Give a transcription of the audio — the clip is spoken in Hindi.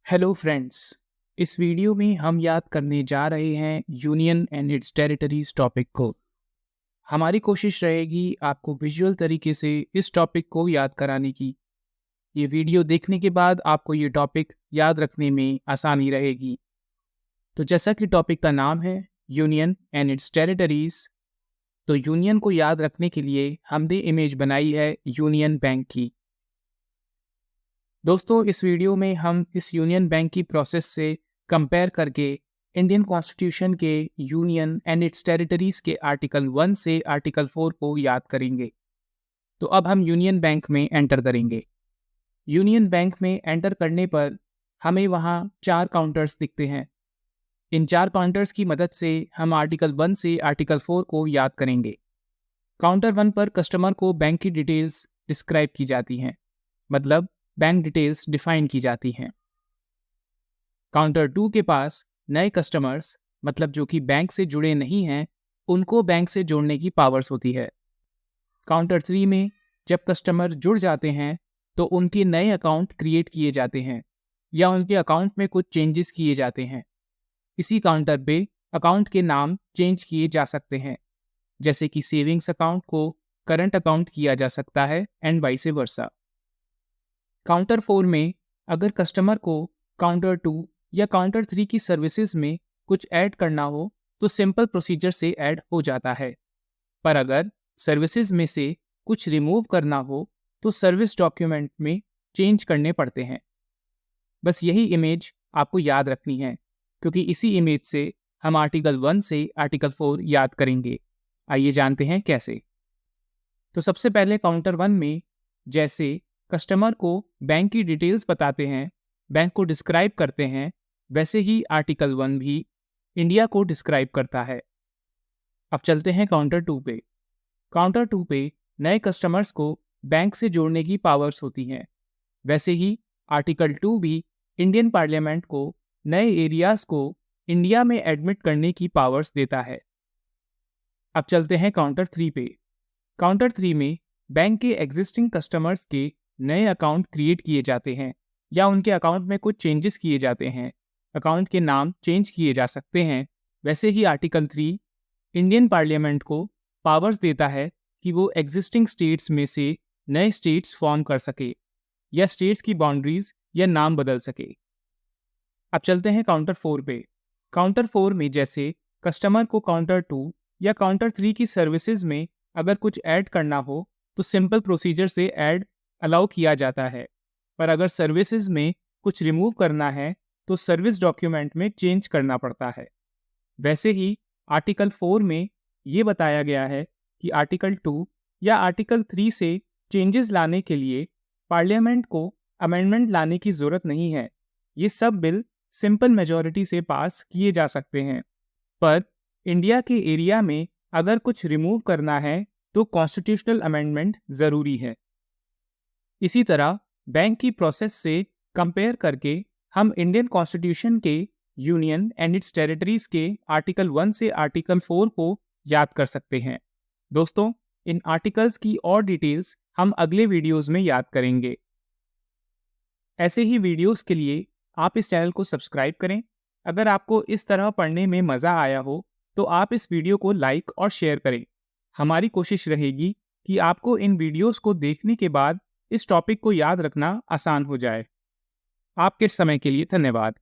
Hello friends. इस वीडियो में हम याद करने जा रहे हैं union and it's territories topic को। हमारी कोशिश रहेगी आपको विजुअल तरीके से इस टॉपिक को याद कराने की। ये वीडियो देखने के बाद आपको ये टॉपिक याद रखने में आसानी रहेगी। तो जैसा कि टॉपिक का नाम है यूनियन एंड इट्स टेरिटरीज, तो यूनियन को याद रखने के लिए हमने इमेज बनाई है यूनियन बैंक की। दोस्तों, इस वीडियो में हम इस यूनियन बैंक की प्रोसेस से कंपेयर करके इंडियन कॉन्स्टिट्यूशन के यूनियन एंड इट्स टेरिटरीज के आर्टिकल 1 से आर्टिकल 4 को याद करेंगे। तो अब हम यूनियन बैंक में एंटर करेंगे। यूनियन बैंक में एंटर करने पर हमें वहाँ 4 काउंटर्स दिखते हैं। इन 4 काउंटर्स की मदद से हम आर्टिकल 1 से आर्टिकल 4 को याद करेंगे। काउंटर 1 पर कस्टमर को बैंक की डिटेल्स डिस्क्राइब की जाती हैं, मतलब बैंक डिटेल्स डिफाइन की जाती हैं। काउंटर 2 के पास नए कस्टमर्स, मतलब जो कि बैंक से जुड़े नहीं हैं, उनको बैंक से जोड़ने की पावर्स होती है। काउंटर 3 में जब कस्टमर जुड़ जाते हैं तो उनके नए अकाउंट क्रिएट किए जाते हैं या उनके अकाउंट में कुछ चेंजेस किए जाते हैं। इसी काउंटर पे अकाउंट के नाम चेंज किए जा सकते हैं, जैसे कि सेविंग्स अकाउंट को करंट अकाउंट किया जा सकता है एंड वाइस वर्सा। काउंटर 4 में अगर कस्टमर को काउंटर 2 या काउंटर 3 की सर्विसेज में कुछ ऐड करना हो तो सिंपल प्रोसीजर से ऐड हो जाता है, पर अगर सर्विसेज में से कुछ रिमूव करना हो तो सर्विस डॉक्यूमेंट में चेंज करने पड़ते हैं। बस यही इमेज आपको याद रखनी है, क्योंकि इसी इमेज से हम आर्टिकल 1 से आर्टिकल 4 याद करेंगे। आइए जानते हैं कैसे। तो सबसे पहले काउंटर 1 में जैसे कस्टमर को बैंक की डिटेल्स बताते हैं, बैंक को डिस्क्राइब करते हैं, वैसे ही आर्टिकल 1 भी इंडिया को डिस्क्राइब करता है। अब चलते हैं काउंटर 2 पे। काउंटर 2 पे नए कस्टमर्स को बैंक से जोड़ने की पावर्स होती हैं, वैसे ही आर्टिकल 2 भी इंडियन पार्लियामेंट को नए एरियाज को इंडिया में एडमिट करने की पावर्स देता है। अब चलते हैं काउंटर 3 पे। काउंटर 3 में बैंक के एग्जिस्टिंग कस्टमर्स के नए अकाउंट क्रिएट किए जाते हैं या उनके अकाउंट में कुछ चेंजेस किए जाते हैं। अकाउंट के नाम चेंज किए जा सकते हैं। वैसे ही आर्टिकल 3 इंडियन पार्लियामेंट को पावर्स देता है कि वो एग्जिस्टिंग स्टेट्स में से नए स्टेट्स फॉर्म कर सके या स्टेट्स की बाउंड्रीज या नाम बदल सके। अब चलते हैं काउंटर 4 पे। काउंटर 4 में जैसे कस्टमर को काउंटर 2 या काउंटर 3 की सर्विसेज में अगर कुछ ऐड करना हो तो सिंपल प्रोसीजर से ऐड अलाउ किया जाता है, पर अगर सर्विसेज में कुछ रिमूव करना है तो सर्विस डॉक्यूमेंट में चेंज करना पड़ता है। वैसे ही आर्टिकल 4 में ये बताया गया है कि आर्टिकल 2 या आर्टिकल 3 से चेंजेस लाने के लिए पार्लियामेंट को अमेंडमेंट लाने की ज़रूरत नहीं है। ये सब बिल सिंपल मेजॉरिटी से पास किए जा सकते हैं, पर इंडिया के एरिया में अगर कुछ रिमूव करना है तो कॉन्स्टिट्यूशनल अमेंडमेंट ज़रूरी है। इसी तरह बैंक की प्रोसेस से कंपेयर करके हम इंडियन कॉन्स्टिट्यूशन के यूनियन एंड इट्स टेरिटरीज के आर्टिकल 1 से आर्टिकल 4 को याद कर सकते हैं। दोस्तों, इन आर्टिकल्स की और डिटेल्स हम अगले वीडियोस में याद करेंगे। ऐसे ही वीडियोस के लिए आप इस चैनल को सब्सक्राइब करें। अगर आपको इस तरह पढ़ने में मज़ा आया हो तो आप इस वीडियो को लाइक और शेयर करें। हमारी कोशिश रहेगी कि आपको इन वीडियोस को देखने के बाद इस टॉपिक को याद रखना आसान हो जाए। आपके समय के लिए धन्यवाद।